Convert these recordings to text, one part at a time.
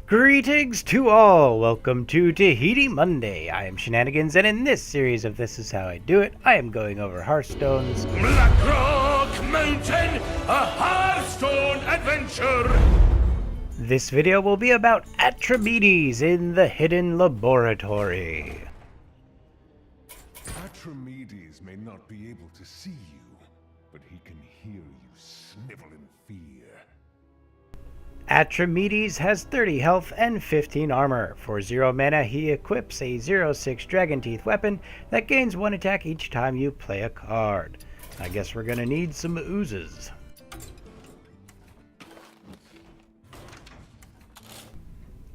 Greetings to all! Welcome to Tahiti Monday. I am Shenanigans, and in this series of This Is How I Do It, I am going over Hearthstone's Blackrock Mountain, a Hearthstone adventure! This video will be about Atramedes in the Hidden Laboratory. Atramedes may not be able to see you, but he can hear you snivel in fear. Atramedes has 30 health and 15 armor. For 0 mana, he equips a 0/6 Dragon Teeth weapon that gains 1 attack each time you play a card. I guess we're gonna need some oozes.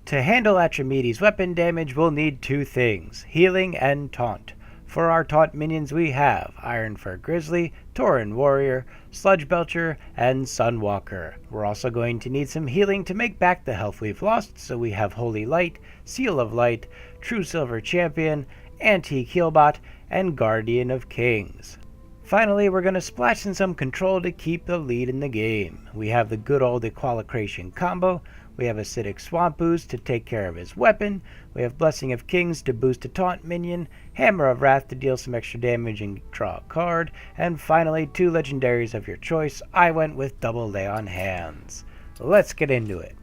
To handle Atramedes' weapon damage, we'll need 2 things, healing and taunt. For our taunt minions we have Ironfur Grizzly, Tauren Warrior, Sludge Belcher, and Sunwalker. We're also going to need some healing to make back the health we've lost, so we have Holy Light, Seal of Light, Truesilver Champion, Antique Healbot, and Guardian of Kings. Finally, we're going to splash in some control to keep the lead in the game. We have the good old Consecration combo. We have Acidic Swamp Ooze to take care of his weapon. We have Blessing of Kings to boost a taunt minion. Hammer of Wrath to deal some extra damage and draw a card. And finally, 2 Legendaries of your choice. I went with Double Lay on Hands. Let's get into it.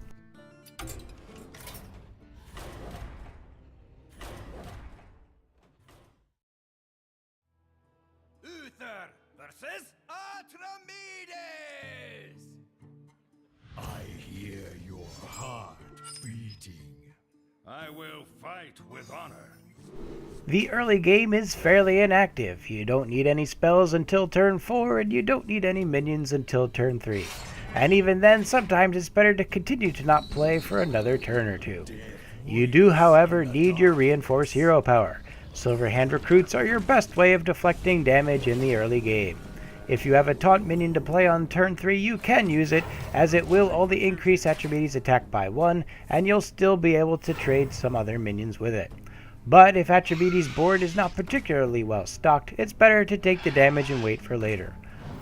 Ooze versus Atramedes! I hear your heart beating. I will fight with honor. The early game is fairly inactive. You don't need any spells until turn 4, and you don't need any minions until turn 3. And even then, sometimes it's better to continue to not play for another turn or 2. You do, however, need your reinforced hero power. Silver Hand recruits are your best way of deflecting damage in the early game. If you have a taunt minion to play on turn 3, you can use it, as it will only increase Atramedes' attack by 1, and you'll still be able to trade some other minions with it. But if Atramedes' board is not particularly well stocked, it's better to take the damage and wait for later.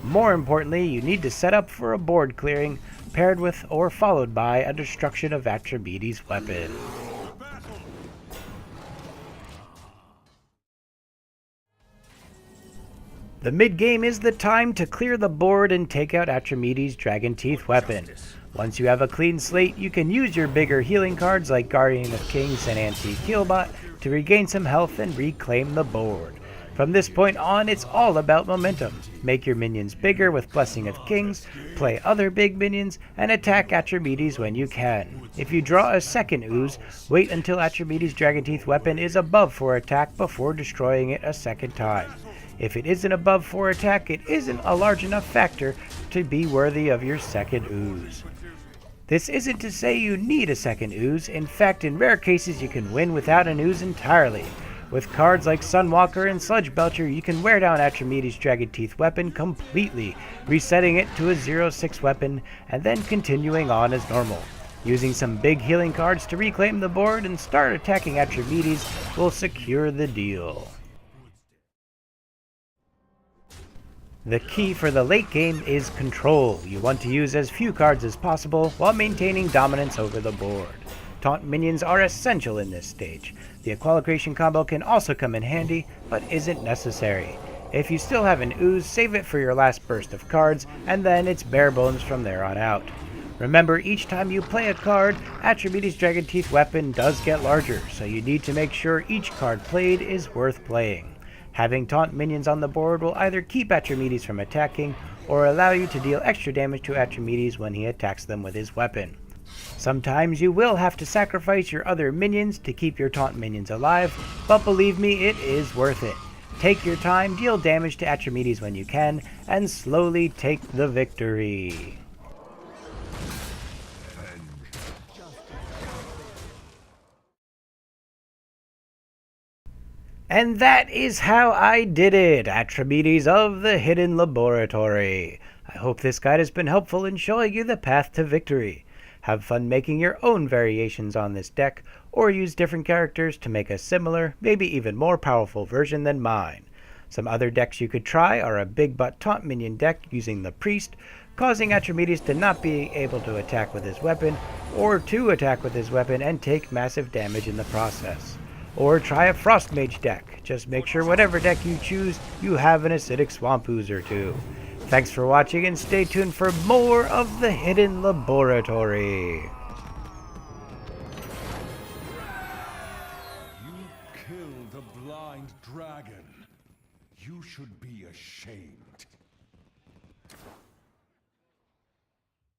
More importantly, you need to set up for a board clearing, paired with or followed by a destruction of Atramedes' weapon. The mid-game is the time to clear the board and take out Atramedes' Dragon Teeth weapon. Once you have a clean slate, you can use your bigger healing cards like Guardian of Kings and Antique Healbot to regain some health and reclaim the board. From this point on, it's all about momentum. Make your minions bigger with Blessing of Kings, play other big minions, and attack Atramedes when you can. If you draw a second Ooze, wait until Atramedes' Dragon Teeth weapon is above 4 attack before destroying it a second time. If it isn't above 4 attack, it isn't a large enough factor to be worthy of your second Ooze. This isn't to say you need a second Ooze. In fact, in rare cases you can win without an Ooze entirely. With cards like Sunwalker and Sludge Belcher, you can wear down Atramedes' Dragon Teeth weapon completely, resetting it to a 0/6 weapon, and then continuing on as normal. Using some big healing cards to reclaim the board and start attacking Atramedes will secure the deal. The key for the late game is control. You want to use as few cards as possible while maintaining dominance over the board. Taunt minions are essential in this stage. The Consecration combo can also come in handy, but isn't necessary. If you still have an Ooze, save it for your last burst of cards, and then it's bare bones from there on out. Remember, each time you play a card, Atramedes' Dragon Teeth weapon does get larger, so you need to make sure each card played is worth playing. Having taunt minions on the board will either keep Atramedes from attacking, or allow you to deal extra damage to Atramedes when he attacks them with his weapon. Sometimes you will have to sacrifice your other minions to keep your taunt minions alive, but believe me, it is worth it. Take your time, deal damage to Atramedes when you can, and slowly take the victory. And that is how I did it, Atramedes of the Hidden Laboratory. I hope this guide has been helpful in showing you the path to victory. Have fun making your own variations on this deck, or use different characters to make a similar, maybe even more powerful version than mine. Some other decks you could try are a Big Butt Taunt Minion deck using the Priest, causing Atramedes to not be able to attack with his weapon, or to attack with his weapon and take massive damage in the process. Or try a Frost Mage deck. Just make sure whatever deck you choose, you have an acidic Swamp Ooze or two. Thanks for watching and stay tuned for more of the Hidden Laboratory. You killed a blind dragon. You should be ashamed.